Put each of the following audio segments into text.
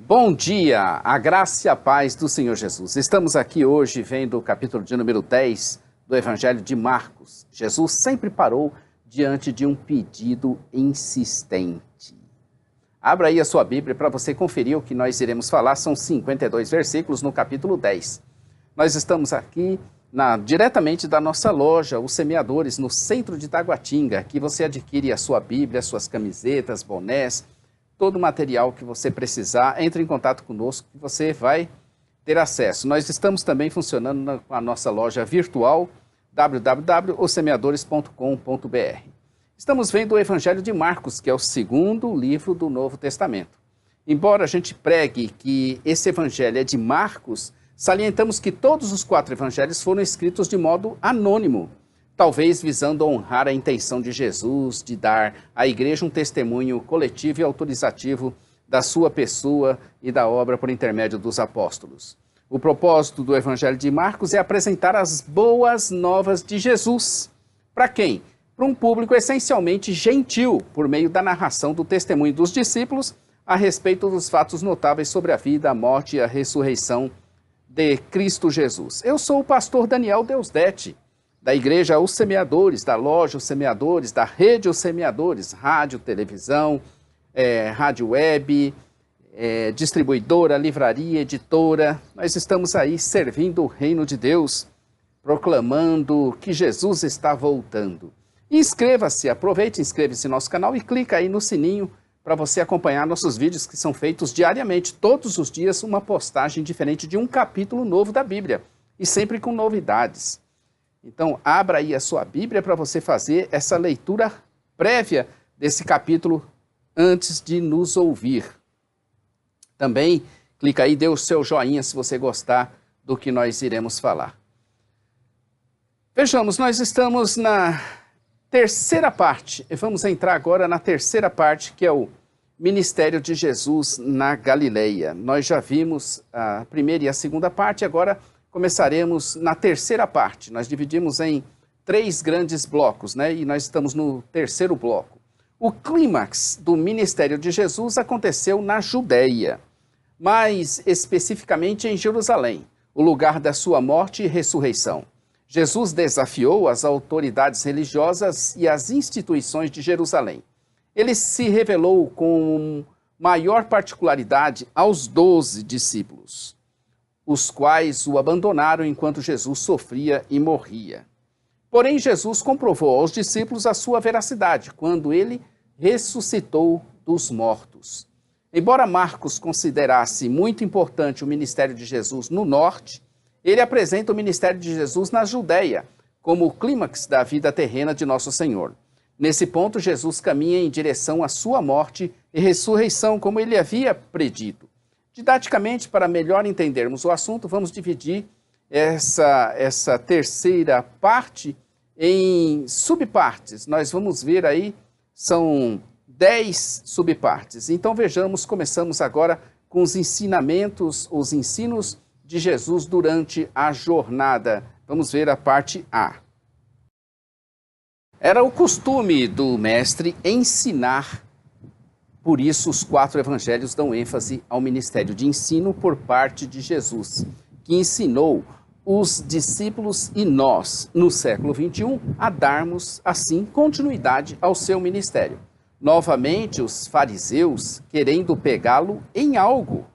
Bom dia, a graça e a paz do Senhor Jesus. Estamos aqui hoje vendo o capítulo de número 10 do Evangelho de Marcos. Jesus sempre parou diante de um pedido insistente. Abra aí a sua Bíblia para você conferir o que nós iremos falar. São 52 versículos no capítulo 10. Nós estamos aqui diretamente da nossa loja, Os Semeadores, no centro de Taguatinga. Aqui você adquire a sua Bíblia, suas camisetas, bonés, todo o material que você precisar. Entre em contato conosco que você vai ter acesso. Nós estamos também funcionando com a nossa loja virtual, www.ossemeadores.com.br. Estamos vendo o Evangelho de Marcos, que é o segundo livro do Novo Testamento. Embora a gente pregue que esse Evangelho é de Marcos, salientamos que todos os 4 evangelhos foram escritos de modo anônimo, talvez visando honrar a intenção de Jesus de dar à igreja um testemunho coletivo e autorizativo da sua pessoa e da obra por intermédio dos apóstolos. O propósito do Evangelho de Marcos é apresentar as boas novas de Jesus. Para quem? Para um público essencialmente gentil, por meio da narração do testemunho dos discípulos a respeito dos fatos notáveis sobre a vida, a morte e a ressurreição de Cristo Jesus. Eu sou o pastor Daniel Deusdete, da igreja Os Semeadores, da loja Os Semeadores, da rede Os Semeadores, rádio, televisão, rádio web, distribuidora, livraria, editora. Nós estamos aí servindo o reino de Deus, proclamando que Jesus está voltando. Inscreva-se, aproveite, inscreva-se no nosso canal e clica aí no sininho para você acompanhar nossos vídeos que são feitos diariamente, todos os dias, uma postagem diferente de um capítulo novo da Bíblia e sempre com novidades. Então, abra aí a sua Bíblia para você fazer essa leitura prévia desse capítulo antes de nos ouvir. Também, clica aí, dê o seu joinha se você gostar do que nós iremos falar. Vejamos, nós estamos na terceira parte, e vamos entrar agora na terceira parte, que é o ministério de Jesus na Galileia. Nós já vimos a primeira e a segunda parte, agora começaremos na terceira parte. Nós dividimos em 3 grandes blocos, né? E nós estamos no terceiro bloco. O clímax do ministério de Jesus aconteceu na Judeia, mais especificamente em Jerusalém, o lugar da sua morte e ressurreição. Jesus desafiou as autoridades religiosas e as instituições de Jerusalém. Ele se revelou com maior particularidade aos 12 discípulos, os quais o abandonaram enquanto Jesus sofria e morria. Porém, Jesus comprovou aos discípulos a sua veracidade, quando ele ressuscitou dos mortos. Embora Marcos considerasse muito importante o ministério de Jesus no norte, ele apresenta o ministério de Jesus na Judeia, como o clímax da vida terrena de Nosso Senhor. Nesse ponto, Jesus caminha em direção à sua morte e ressurreição, como ele havia predito. Didaticamente, para melhor entendermos o assunto, vamos dividir essa terceira parte em subpartes. Nós vamos ver aí, são 10 subpartes. Então vejamos, começamos agora com os ensinamentos, os ensinos de Jesus durante a jornada. Vamos ver a parte A. Era o costume do mestre ensinar, por isso os 4 evangelhos dão ênfase ao ministério de ensino por parte de Jesus, que ensinou os discípulos e nós, no século XXI, a darmos, assim, continuidade ao seu ministério. Novamente, os fariseus querendo pegá-lo em algo.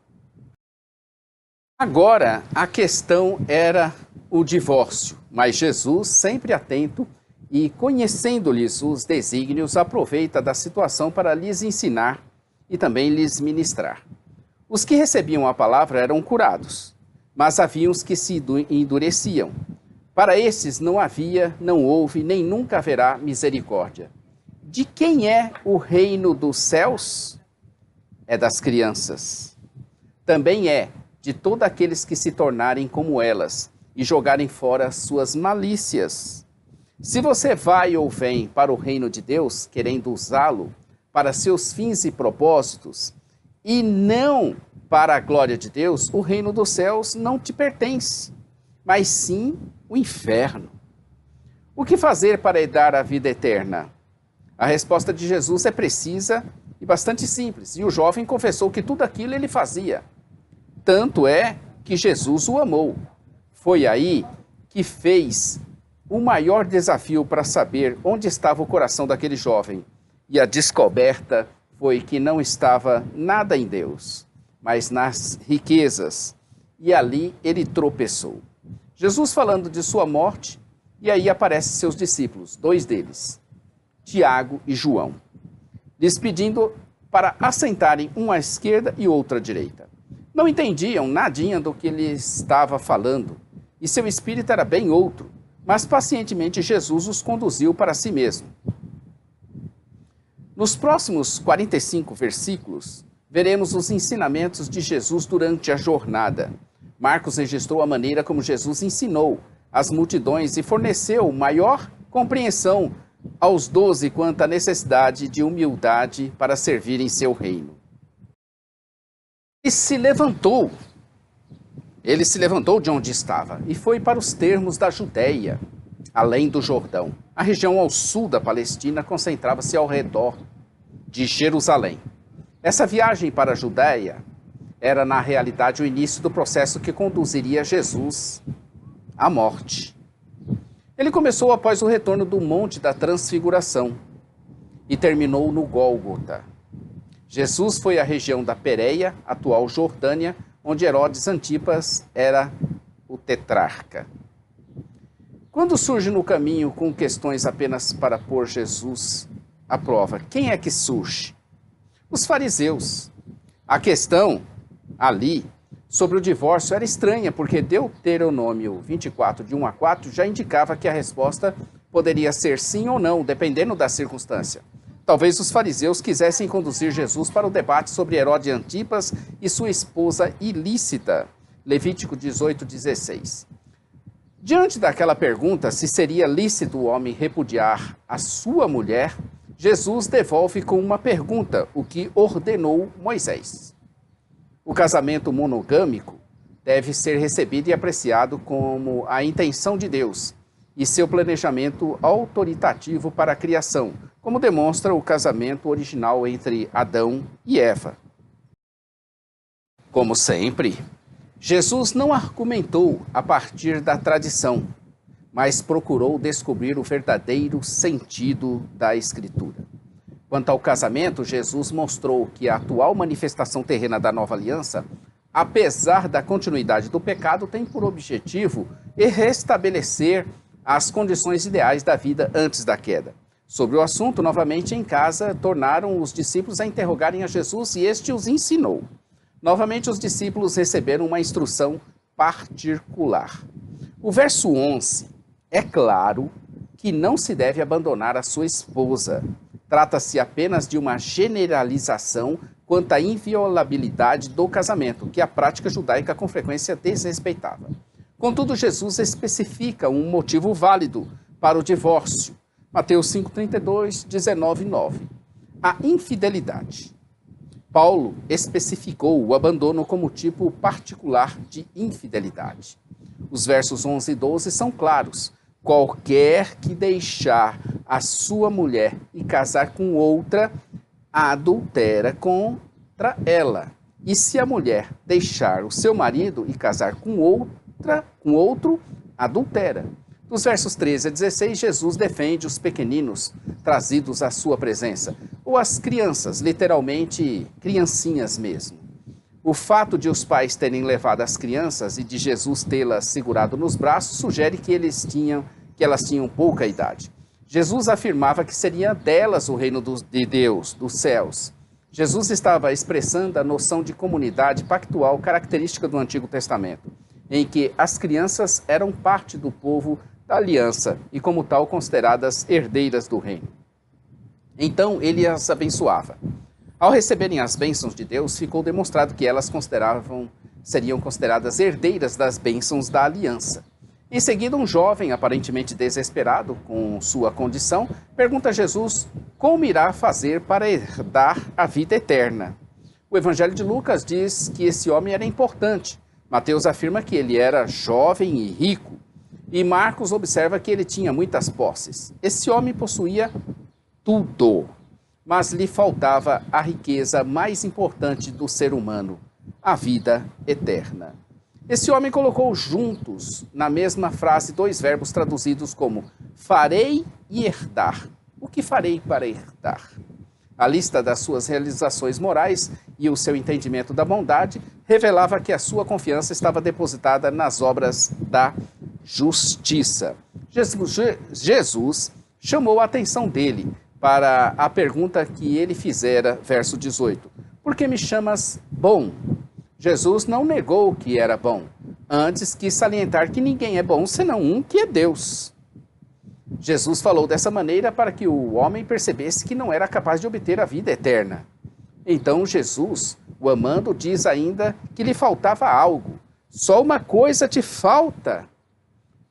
Agora, a questão era o divórcio, mas Jesus, sempre atento e conhecendo-lhes os desígnios, aproveita da situação para lhes ensinar e também lhes ministrar. Os que recebiam a palavra eram curados, mas havia os que se endureciam. Para esses não havia, não houve, nem nunca haverá misericórdia. De quem é o reino dos céus? É das crianças. Também é de todos aqueles que se tornarem como elas e jogarem fora suas malícias. Se você vai ou vem para o reino de Deus, querendo usá-lo para seus fins e propósitos, e não para a glória de Deus, o reino dos céus não te pertence, mas sim o inferno. O que fazer para herdar a vida eterna? A resposta de Jesus é precisa e bastante simples. E o jovem confessou que tudo aquilo ele fazia. Tanto é que Jesus o amou. Foi aí que fez o maior desafio para saber onde estava o coração daquele jovem. E a descoberta foi que não estava nada em Deus, mas nas riquezas. E ali ele tropeçou. Jesus falando de sua morte, e aí aparecem seus discípulos, 2 deles, Tiago e João, lhes pedindo para assentarem um à esquerda e outro à direita. Não entendiam nadinha do que ele estava falando, e seu espírito era bem outro, mas pacientemente Jesus os conduziu para si mesmo. Nos próximos 45 versículos, veremos os ensinamentos de Jesus durante a jornada. Marcos registrou a maneira como Jesus ensinou as multidões e forneceu maior compreensão aos 12 quanto à necessidade de humildade para servir em seu reino. Ele se levantou de onde estava e foi para os termos da Judéia, além do Jordão. A região ao sul da Palestina concentrava-se ao redor de Jerusalém. Essa viagem para a Judéia era, na realidade, o início do processo que conduziria Jesus à morte. Ele começou após o retorno do Monte da Transfiguração e terminou no Gólgota. Jesus foi à região da Pérea, atual Jordânia, onde Herodes Antipas era o tetrarca. Quando surge no caminho com questões apenas para pôr Jesus à prova, quem é que surge? Os fariseus. A questão ali sobre o divórcio era estranha, porque Deuteronômio 24, de 1 a 4, já indicava que a resposta poderia ser sim ou não, dependendo da circunstância. Talvez os fariseus quisessem conduzir Jesus para o debate sobre Herodes Antipas e sua esposa ilícita. Levítico 18, 16. Diante daquela pergunta, se seria lícito o homem repudiar a sua mulher, Jesus devolve com uma pergunta, o que ordenou Moisés. O casamento monogâmico deve ser recebido e apreciado como a intenção de Deus e seu planejamento autoritativo para a criação, como demonstra o casamento original entre Adão e Eva. Como sempre, Jesus não argumentou a partir da tradição, mas procurou descobrir o verdadeiro sentido da Escritura. Quanto ao casamento, Jesus mostrou que a atual manifestação terrena da nova aliança, apesar da continuidade do pecado, tem por objetivo restabelecer as condições ideais da vida antes da queda. Sobre o assunto, novamente em casa, tornaram os discípulos a interrogarem a Jesus e este os ensinou. Novamente os discípulos receberam uma instrução particular. O verso 11 é claro que não se deve abandonar a sua esposa. Trata-se apenas de uma generalização quanto à inviolabilidade do casamento, que a prática judaica com frequência desrespeitava. Contudo, Jesus especifica um motivo válido para o divórcio. Mateus 5,32, 19, 9. A infidelidade. Paulo especificou o abandono como tipo particular de infidelidade. Os versos 11 e 12 são claros. Qualquer que deixar a sua mulher e casar com outra, adultera contra ela. E se a mulher deixar o seu marido e casar com outro, adultera. Dos versos 13 a 16, Jesus defende os pequeninos trazidos à sua presença, ou as crianças, literalmente criancinhas mesmo. O fato de os pais terem levado as crianças e de Jesus tê-las segurado nos braços sugere que elas tinham pouca idade. Jesus afirmava que seria delas o reino de Deus, dos céus. Jesus estava expressando a noção de comunidade pactual característica do Antigo Testamento, em que as crianças eram parte do povo da aliança e, como tal, consideradas herdeiras do reino. Então, ele as abençoava. Ao receberem as bênçãos de Deus, ficou demonstrado que elas seriam consideradas herdeiras das bênçãos da aliança. Em seguida, um jovem, aparentemente desesperado com sua condição, pergunta a Jesus como irá fazer para herdar a vida eterna. O Evangelho de Lucas diz que esse homem era importante. Mateus afirma que ele era jovem e rico. E Marcos observa que ele tinha muitas posses. Esse homem possuía tudo. mas lhe faltava a riqueza mais importante do ser humano, a vida eterna. Esse homem colocou juntos, na mesma frase, dois verbos traduzidos como farei e herdar. O que farei para herdar? A lista das suas realizações morais e o seu entendimento da bondade revelava que a sua confiança estava depositada nas obras da justiça. Jesus chamou a atenção dele para a pergunta que ele fizera, verso 18. Por que me chamas bom? Jesus não negou que era bom. Antes quis salientar que ninguém é bom senão um que é Deus. Jesus falou dessa maneira para que o homem percebesse que não era capaz de obter a vida eterna. Então Jesus, o amando, diz ainda que lhe faltava algo. Só uma coisa te falta.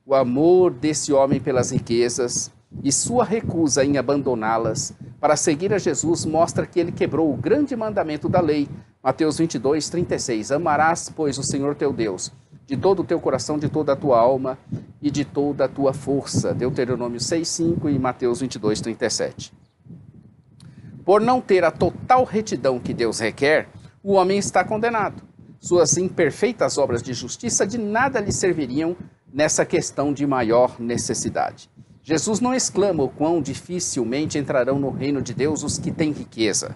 O amor desse homem pelas riquezas e sua recusa em abandoná-las para seguir a Jesus mostra que ele quebrou o grande mandamento da lei. Mateus 22, 36. Amarás, pois, o Senhor teu Deus de todo o teu coração, de toda a tua alma e de toda a tua força. Deuteronômio 6, 5 e Mateus 22, 37. Por não ter a total retidão que Deus requer, o homem está condenado. Suas imperfeitas obras de justiça de nada lhe serviriam nessa questão de maior necessidade. Jesus não exclama o quão dificilmente entrarão no reino de Deus os que têm riqueza.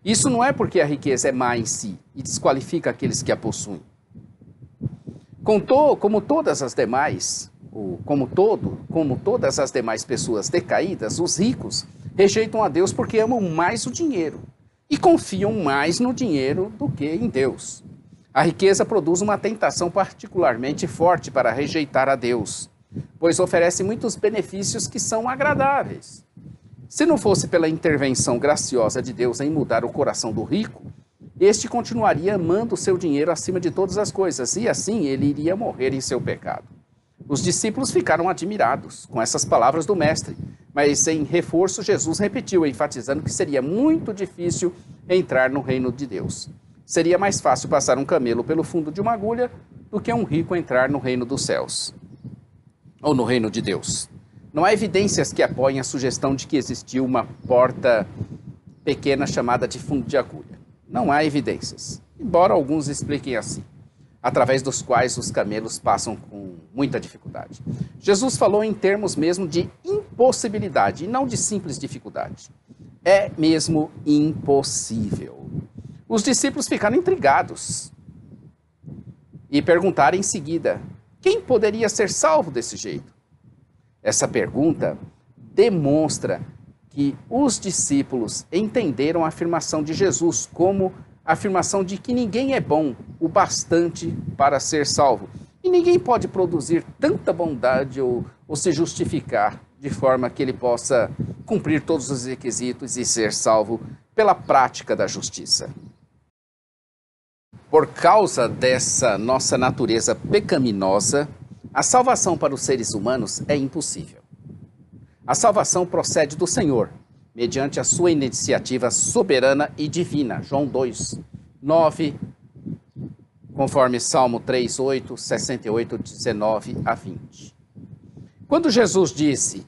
Isso não é porque a riqueza é má em si e desqualifica aqueles que a possuem. Como todas as demais pessoas decaídas, os ricos rejeitam a Deus porque amam mais o dinheiro e confiam mais no dinheiro do que em Deus. A riqueza produz uma tentação particularmente forte para rejeitar a Deus, pois oferece muitos benefícios que são agradáveis. Se não fosse pela intervenção graciosa de Deus em mudar o coração do rico, este continuaria amando o seu dinheiro acima de todas as coisas, e assim ele iria morrer em seu pecado. Os discípulos ficaram admirados com essas palavras do mestre, mas em reforço Jesus repetiu, enfatizando que seria muito difícil entrar no reino de Deus. Seria mais fácil passar um camelo pelo fundo de uma agulha do que um rico entrar no reino dos céus, ou no reino de Deus. Não há evidências que apoiem a sugestão de que existiu uma porta pequena chamada de fundo de agulha. Não há evidências, embora alguns expliquem assim, através dos quais os camelos passam com muita dificuldade. Jesus falou em termos mesmo de impossibilidade e não de simples dificuldade. É mesmo impossível. Os discípulos ficaram intrigados e perguntaram em seguida, quem poderia ser salvo desse jeito? Essa pergunta demonstra que os discípulos entenderam a afirmação de Jesus como a afirmação de que ninguém é bom o bastante para ser salvo. E ninguém pode produzir tanta bondade ou se justificar de forma que ele possa cumprir todos os requisitos e ser salvo pela prática da justiça. Por causa dessa nossa natureza pecaminosa, a salvação para os seres humanos é impossível. A salvação procede do Senhor, mediante a sua iniciativa soberana e divina. João 2, 9, conforme Salmo 3, 8, 68, 19 a 20. Quando Jesus disse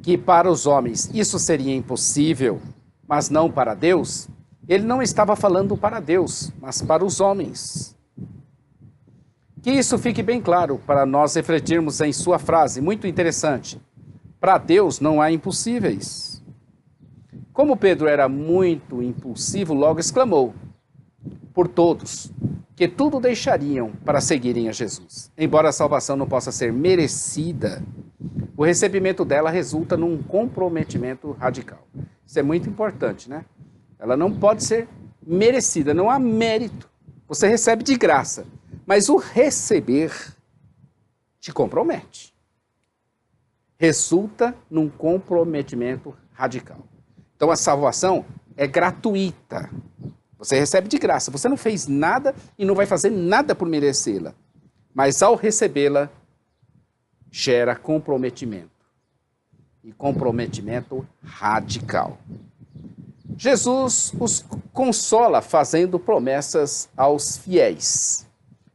que para os homens isso seria impossível, mas não para Deus, ele não estava falando para Deus, mas para os homens. Que isso fique bem claro para nós refletirmos em sua frase, muito interessante. Para Deus não há impossíveis. Como Pedro era muito impulsivo, logo exclamou, por todos, que tudo deixariam para seguirem a Jesus. Embora a salvação não possa ser merecida, o recebimento dela resulta num comprometimento radical. Isso é muito importante, né? Ela não pode ser merecida, não há mérito. Você recebe de graça, mas o receber te compromete. Resulta num comprometimento radical. Então a salvação é gratuita. Você recebe de graça. Você não fez nada e não vai fazer nada por merecê-la. Mas ao recebê-la, gera comprometimento. E comprometimento radical. Jesus os consola fazendo promessas aos fiéis.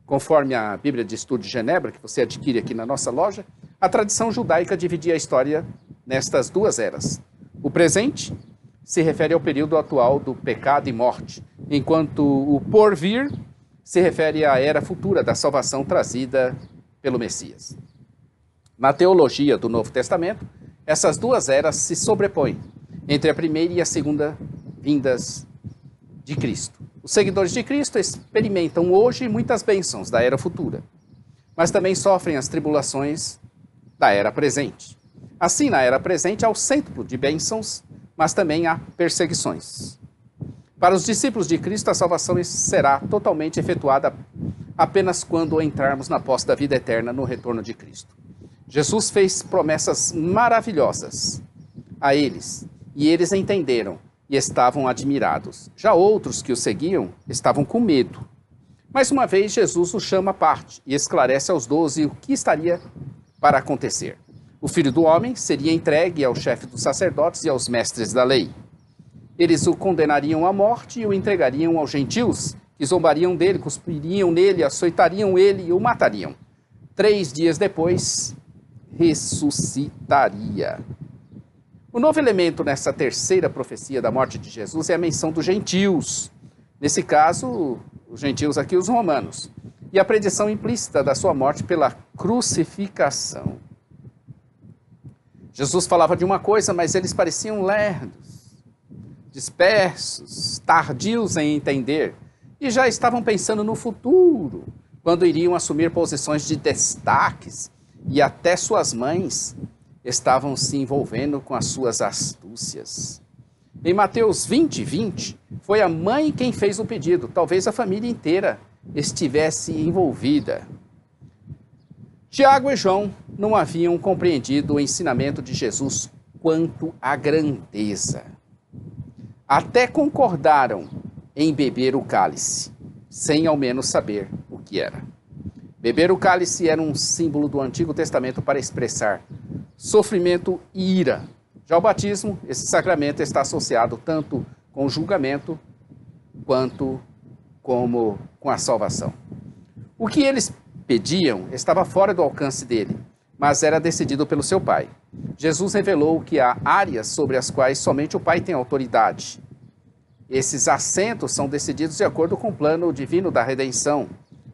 Conforme a Bíblia de Estudo de Genebra, que você adquire aqui na nossa loja, a tradição judaica dividia a história nestas duas eras. O presente se refere ao período atual do pecado e morte, enquanto o porvir se refere à era futura da salvação trazida pelo Messias. Na teologia do Novo Testamento, essas duas eras se sobrepõem entre a primeira e a segunda vindas de Cristo. Os seguidores de Cristo experimentam hoje muitas bênçãos da era futura, mas também sofrem as tribulações da era presente. Assim, na era presente há o cêntuplo de bênçãos, mas também há perseguições. Para os discípulos de Cristo, a salvação será totalmente efetuada apenas quando entrarmos na posse da vida eterna no retorno de Cristo. Jesus fez promessas maravilhosas a eles, e eles entenderam e estavam admirados. Já outros que o seguiam estavam com medo. Mais uma vez, Jesus os chama à parte e esclarece aos 12 o que estaria para acontecer. O Filho do Homem seria entregue ao chefe dos sacerdotes e aos mestres da lei. Eles o condenariam à morte e o entregariam aos gentios, que zombariam dele, cuspiriam nele, açoitariam ele e o matariam. 3 dias depois, ressuscitaria. O novo elemento nessa terceira profecia da morte de Jesus é a menção dos gentios. Nesse caso, os gentios aqui, os romanos. E a predição implícita da sua morte pela crucificação. Jesus falava de uma coisa, mas eles pareciam lerdos, dispersos, tardios em entender, e já estavam pensando no futuro, quando iriam assumir posições de destaques, e até suas mães estavam se envolvendo com as suas astúcias. Em Mateus 20, foi a mãe quem fez o pedido, talvez a família inteira estivesse envolvida. Tiago e João não haviam compreendido o ensinamento de Jesus quanto à grandeza. Até concordaram em beber o cálice, sem ao menos saber o que era. Beber o cálice era um símbolo do Antigo Testamento para expressar sofrimento e ira. Já o batismo, esse sacramento está associado tanto com o julgamento quanto como com a salvação. O que eles pediam estava fora do alcance dele, mas era decidido pelo seu Pai. Jesus revelou que há áreas sobre as quais somente o Pai tem autoridade. Esses assentos são decididos de acordo com o plano divino da redenção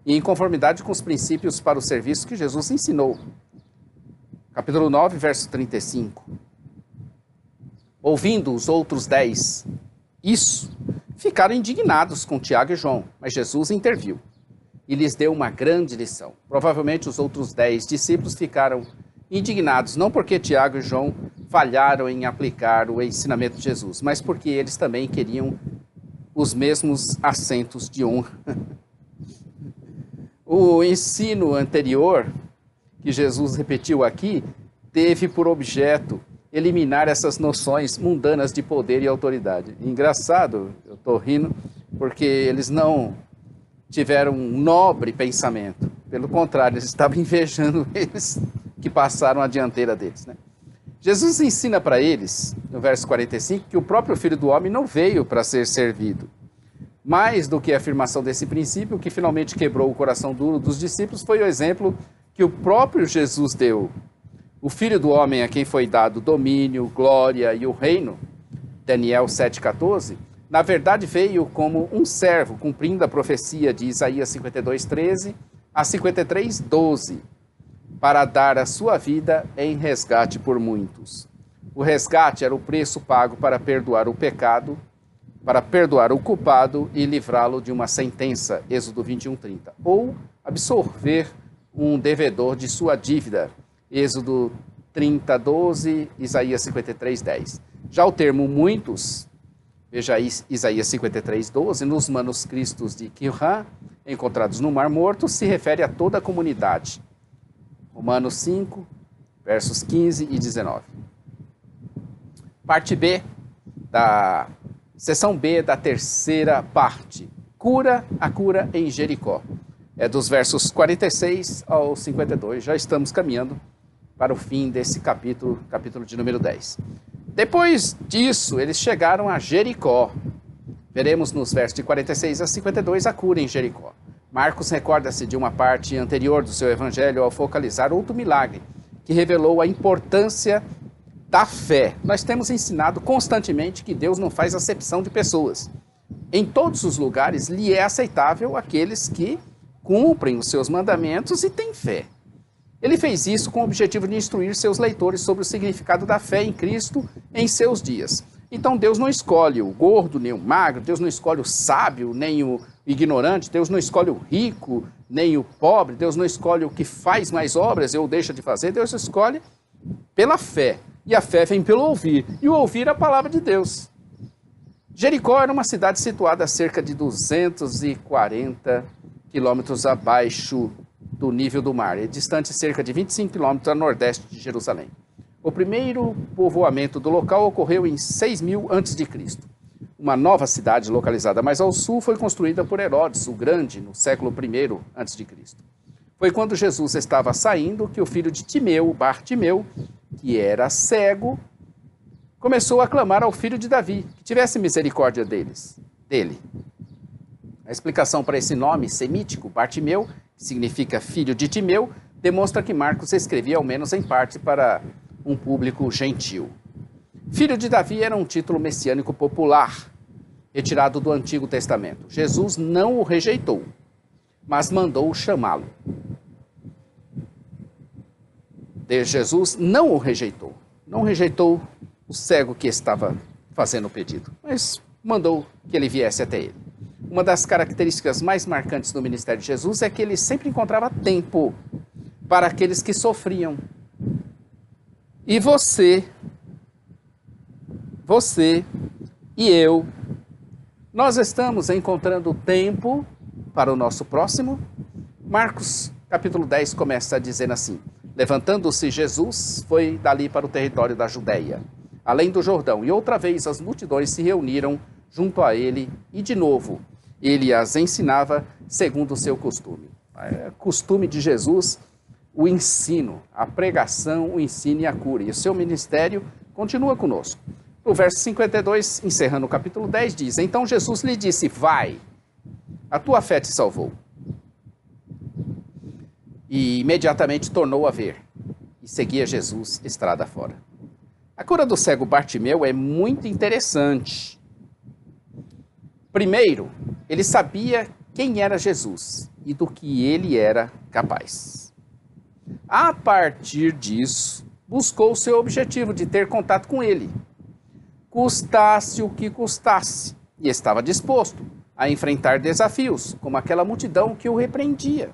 e em conformidade com os princípios para o serviço que Jesus ensinou. Capítulo 9, verso 35. Ouvindo os outros 10 isso, ficaram indignados com Tiago e João, mas Jesus interviu e lhes deu uma grande lição. Provavelmente os outros 10 discípulos ficaram indignados, não porque Tiago e João falharam em aplicar o ensinamento de Jesus, mas porque eles também queriam os mesmos assentos de honra. O ensino anterior, que Jesus repetiu aqui, teve por objeto eliminar essas noções mundanas de poder e autoridade. Engraçado, eu estou rindo, porque eles não tiveram um nobre pensamento. Pelo contrário, eles estavam invejando eles que passaram a dianteira deles, né? Jesus ensina para eles, no verso 45, que o próprio Filho do Homem não veio para ser servido. Mais do que a afirmação desse princípio, o que finalmente quebrou o coração duro dos discípulos foi o exemplo que o próprio Jesus deu. O Filho do Homem a quem foi dado domínio, glória e o reino, Daniel 7,14, na verdade veio como um servo, cumprindo a profecia de Isaías 52,13 a 53,12, para dar a sua vida em resgate por muitos. O resgate era o preço pago para perdoar o pecado, para perdoar o culpado e livrá-lo de uma sentença, Êxodo 21:30, ou absolver um devedor de sua dívida, Êxodo 30:12, Isaías 53:10. Já o termo muitos, veja Isaías 53:12, nos manuscritos de Qumran, encontrados no Mar Morto, se refere a toda a comunidade. Romanos 5, versos 15 e 19. Parte B, seção B da terceira parte. A cura em Jericó. É dos versos 46 ao 52. Já estamos caminhando para o fim desse capítulo de número 10. Depois disso, eles chegaram a Jericó. Veremos nos versos de 46 a 52 a cura em Jericó. Marcos recorda-se de uma parte anterior do seu evangelho ao focalizar outro milagre, que revelou a importância da fé. Nós temos ensinado constantemente que Deus não faz acepção de pessoas. Em todos os lugares lhe é aceitável aqueles que cumprem os seus mandamentos e têm fé. Ele fez isso com o objetivo de instruir seus leitores sobre o significado da fé em Cristo em seus dias. Então Deus não escolhe o gordo nem o magro, Deus não escolhe o sábio nem o ignorante, Deus não escolhe o rico nem o pobre, Deus não escolhe o que faz mais obras ou deixa de fazer, Deus escolhe pela fé. E a fé vem pelo ouvir, e o ouvir é a palavra de Deus. Jericó era uma cidade situada a cerca de 240 quilômetros abaixo do nível do mar, é distante cerca de 25 quilômetros a nordeste de Jerusalém. O primeiro povoamento do local ocorreu em 6000 a.C. Uma nova cidade localizada mais ao sul foi construída por Herodes o Grande no século I a.C. Foi quando Jesus estava saindo que o filho de Timeu, Bartimeu, que era cego, começou a clamar ao filho de Davi, que tivesse misericórdia dele. A explicação para esse nome semítico, Bartimeu, que significa filho de Timeu, demonstra que Marcos escrevia ao menos em parte para um público gentil. Filho de Davi era um título messiânico popular, retirado do Antigo Testamento. Jesus não o rejeitou, mas mandou chamá-lo. Jesus não o rejeitou. Não rejeitou o cego que estava fazendo o pedido, mas mandou que ele viesse até ele. Uma das características mais marcantes do ministério de Jesus é que ele sempre encontrava tempo para aqueles que sofriam. E você e eu, nós estamos encontrando tempo para o nosso próximo? Marcos capítulo 10 começa dizendo assim: levantando-se Jesus, foi dali para o território da Judéia, além do Jordão, e outra vez as multidões se reuniram junto a ele, e de novo ele as ensinava segundo o seu costume. É costume de Jesus o ensino, a pregação, o ensino e a cura. E o seu ministério continua conosco. O verso 52, encerrando o capítulo 10, diz: então Jesus lhe disse: vai, a tua fé te salvou. E imediatamente tornou a ver, e seguia Jesus estrada fora. A cura do cego Bartimeu é muito interessante. Primeiro, ele sabia quem era Jesus e do que ele era capaz. A partir disso, buscou o seu objetivo de ter contato com ele, custasse o que custasse, e estava disposto a enfrentar desafios, como aquela multidão que o repreendia.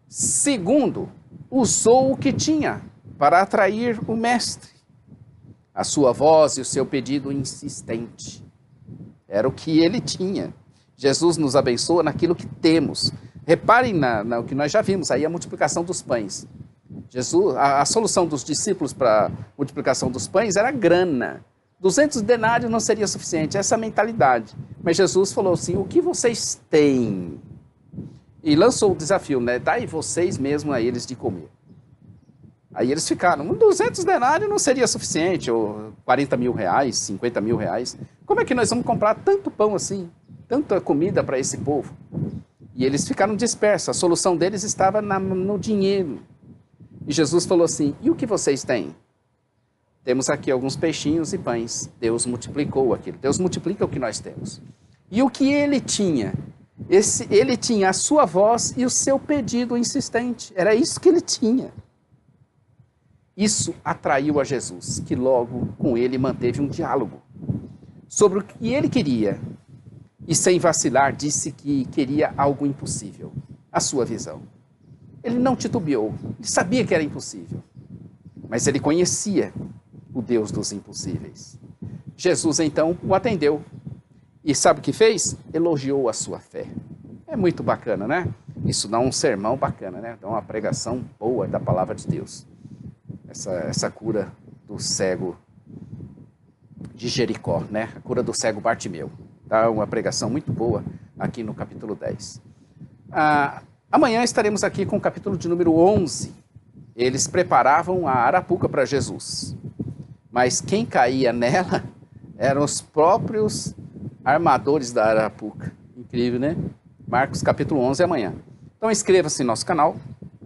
Segundo, usou o que tinha para atrair o mestre. A sua voz e o seu pedido insistente. Era o que ele tinha. Jesus nos abençoa naquilo que temos. Reparem no que nós já vimos, aí a multiplicação dos pães. Jesus, a solução dos discípulos para a multiplicação dos pães era grana. 200 denários não seria suficiente, essa é a mentalidade. Mas Jesus falou assim: o que vocês têm? E lançou o desafio, né? Dai vocês mesmo a eles de comer. Aí eles ficaram: 200 denários não seria suficiente, ou 40 mil reais, 50 mil reais. Como é que nós vamos comprar tanto pão assim, tanta comida para esse povo? E eles ficaram dispersos, a solução deles estava no dinheiro. E Jesus falou assim: e o que vocês têm? Temos aqui alguns peixinhos e pães. Deus multiplicou aquilo. Deus multiplica o que nós temos. E o que ele tinha? Ele tinha a sua voz e o seu pedido insistente. Era isso que ele tinha. Isso atraiu a Jesus, que logo com ele manteve um diálogo sobre o que ele queria. E sem vacilar disse que queria algo impossível. A sua visão. Ele não titubeou. Ele sabia que era impossível. Mas ele conhecia o Deus dos impossíveis. Jesus então o atendeu. E sabe o que fez? Elogiou a sua fé. É muito bacana, né? Isso dá um sermão bacana, né? Dá uma pregação boa da palavra de Deus. Essa cura do cego de Jericó, né? A cura do cego Bartimeu. Dá uma pregação muito boa aqui no capítulo 10. Amanhã estaremos aqui com o capítulo de número 11. Eles preparavam a arapuca para Jesus. Mas quem caía nela eram os próprios armadores da arapuca. Incrível, né? Marcos capítulo 11 amanhã. Então inscreva-se no nosso canal,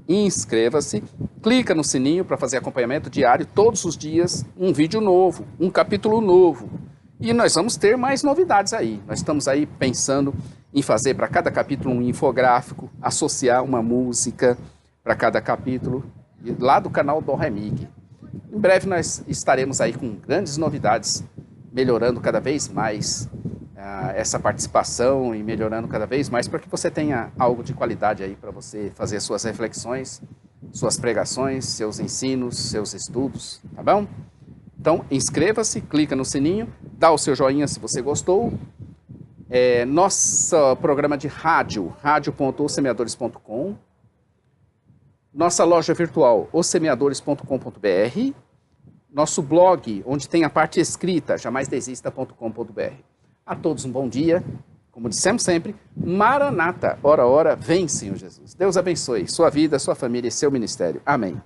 inscreva-se clica no sininho para fazer acompanhamento diário, todos os dias, um vídeo novo, um capítulo novo. E nós vamos ter mais novidades aí. Nós estamos aí pensando em fazer para cada capítulo um infográfico, associar uma música para cada capítulo, lá do canal do Remig. Em breve nós estaremos aí com grandes novidades, melhorando cada vez mais essa participação e melhorando cada vez mais para que você tenha algo de qualidade aí para você fazer suas reflexões, suas pregações, seus ensinos, seus estudos, tá bom? Então, inscreva-se, clica no sininho, dá o seu joinha se você gostou. Nosso programa de rádio, radio.ossemeadores.com. Nossa loja virtual, ossemeadores.com.br. Nosso blog, onde tem a parte escrita, jamaisdesista.com.br. A todos um bom dia. Como dissemos sempre, Maranata, ora, ora, vem, Senhor Jesus. Deus abençoe sua vida, sua família e seu ministério. Amém.